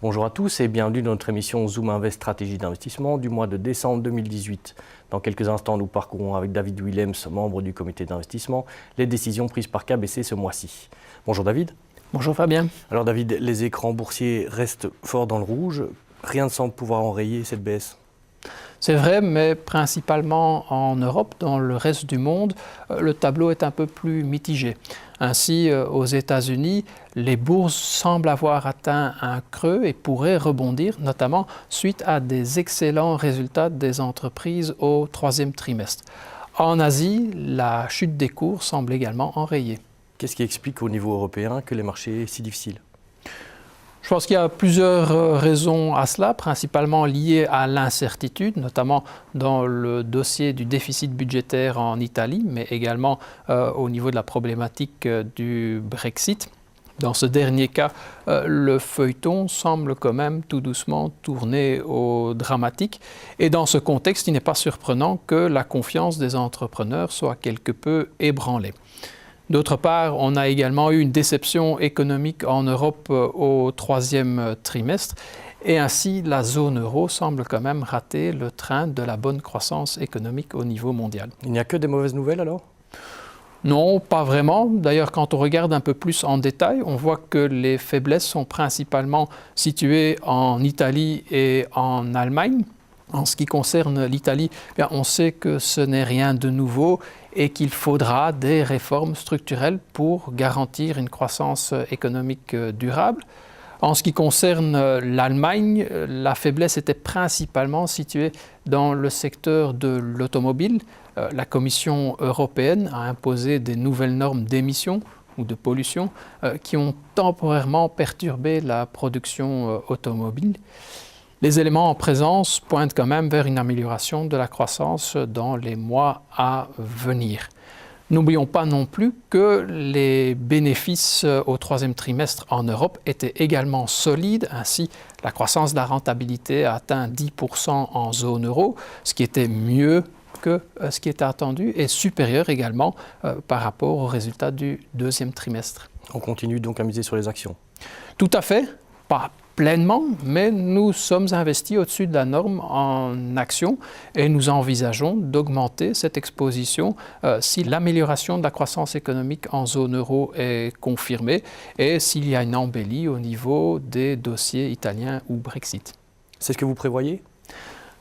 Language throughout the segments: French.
Bonjour à tous et bienvenue dans notre émission Zoom Invest Stratégie d'investissement du mois de décembre 2018. Dans quelques instants, nous parcourrons avec David Willems, membre du comité d'investissement, les décisions prises par KBC ce mois-ci. Bonjour David. Bonjour Fabien. Alors David, les écrans boursiers restent forts dans le rouge. Rien ne semble pouvoir enrayer cette baisse. C'est vrai, mais principalement en Europe. Dans le reste du monde, le tableau est un peu plus mitigé. Ainsi, aux États-Unis, les bourses semblent avoir atteint un creux et pourraient rebondir, notamment suite à des excellents résultats des entreprises au troisième trimestre. En Asie, la chute des cours semble également enrayée. Qu'est-ce qui explique au niveau européen que les marchés sont si difficiles ? Je pense qu'il y a plusieurs raisons à cela, principalement liées à l'incertitude, notamment dans le dossier du déficit budgétaire en Italie, mais également au niveau de la problématique du Brexit. Dans ce dernier cas, le feuilleton semble quand même tout doucement tourner au dramatique. Et dans ce contexte, il n'est pas surprenant que la confiance des entrepreneurs soit quelque peu ébranlée. D'autre part, on a également eu une déception économique en Europe au troisième trimestre et ainsi la zone euro semble quand même rater le train de la bonne croissance économique au niveau mondial. Il n'y a que des mauvaises nouvelles alors ? Non, pas vraiment. D'ailleurs, quand on regarde un peu plus en détail, on voit que les faiblesses sont principalement situées en Italie et en Allemagne. En ce qui concerne l'Italie, on sait que ce n'est rien de nouveau et qu'il faudra des réformes structurelles pour garantir une croissance économique durable. En ce qui concerne l'Allemagne, la faiblesse était principalement située dans le secteur de l'automobile. La Commission européenne a imposé des nouvelles normes d'émissions ou de pollution qui ont temporairement perturbé la production automobile. Les éléments en présence pointent quand même vers une amélioration de la croissance dans les mois à venir. N'oublions pas non plus que les bénéfices au troisième trimestre en Europe étaient également solides. Ainsi, la croissance de la rentabilité a atteint 10% en zone euro, ce qui était mieux que ce qui était attendu et supérieur également par rapport aux résultats du deuxième trimestre. On continue donc à miser sur les actions. Tout à fait, pas pleinement, mais nous sommes investis au-dessus de la norme en actions et nous envisageons d'augmenter cette exposition si l'amélioration de la croissance économique en zone euro est confirmée et s'il y a une embellie au niveau des dossiers italiens ou Brexit. C'est ce que vous prévoyez ?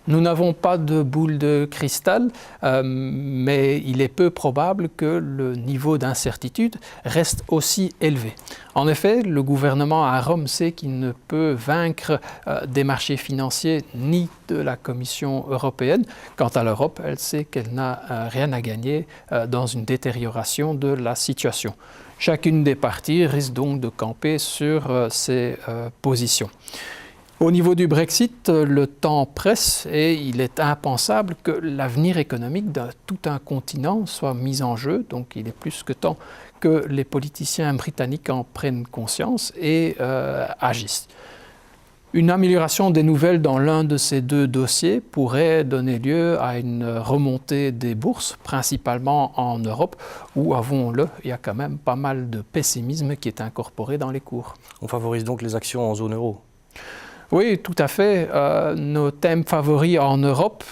Nous n'avons pas de boule de cristal, mais il est peu probable que le niveau d'incertitude reste aussi élevé. En effet, le gouvernement à Rome sait qu'il ne peut vaincre des marchés financiers ni de la Commission européenne. Quant à l'Europe, elle sait qu'elle n'a rien à gagner dans une détérioration de la situation. Chacune des parties risque donc de camper sur ses positions. Au niveau du Brexit, le temps presse et il est impensable que l'avenir économique de tout un continent soit mis en jeu. Donc il est plus que temps que les politiciens britanniques en prennent conscience et agissent. Une amélioration des nouvelles dans l'un de ces deux dossiers pourrait donner lieu à une remontée des bourses, principalement en Europe, où, avouons-le, il y a quand même pas mal de pessimisme qui est incorporé dans les cours. On favorise donc les actions en zone euro ? Oui, tout à fait. Nos thèmes favoris en Europe,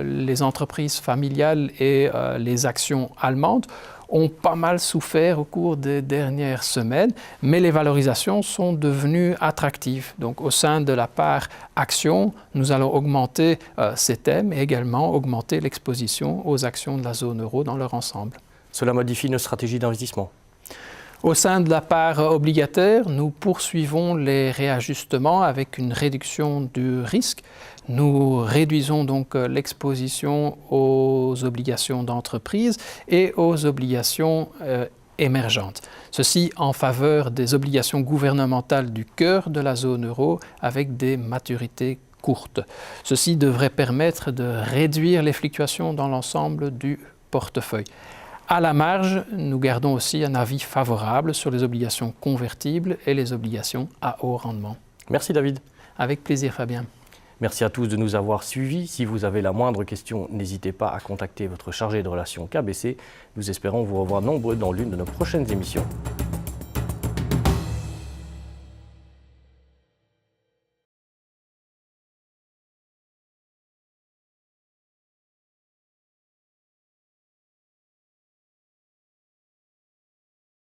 les entreprises familiales et les actions allemandes, ont pas mal souffert au cours des dernières semaines, mais les valorisations sont devenues attractives. Donc au sein de la part actions, nous allons augmenter ces thèmes et également augmenter l'exposition aux actions de la zone euro dans leur ensemble. Cela modifie nos stratégies d'investissement ? Au sein de la part obligataire, nous poursuivons les réajustements avec une réduction du risque. Nous réduisons donc l'exposition aux obligations d'entreprise et aux obligations émergentes. Ceci en faveur des obligations gouvernementales du cœur de la zone euro avec des maturités courtes. Ceci devrait permettre de réduire les fluctuations dans l'ensemble du portefeuille. À la marge, nous gardons aussi un avis favorable sur les obligations convertibles et les obligations à haut rendement. Merci David. Avec plaisir Fabien. Merci à tous de nous avoir suivis. Si vous avez la moindre question, n'hésitez pas à contacter votre chargé de relations KBC. Nous espérons vous revoir nombreux dans l'une de nos prochaines émissions.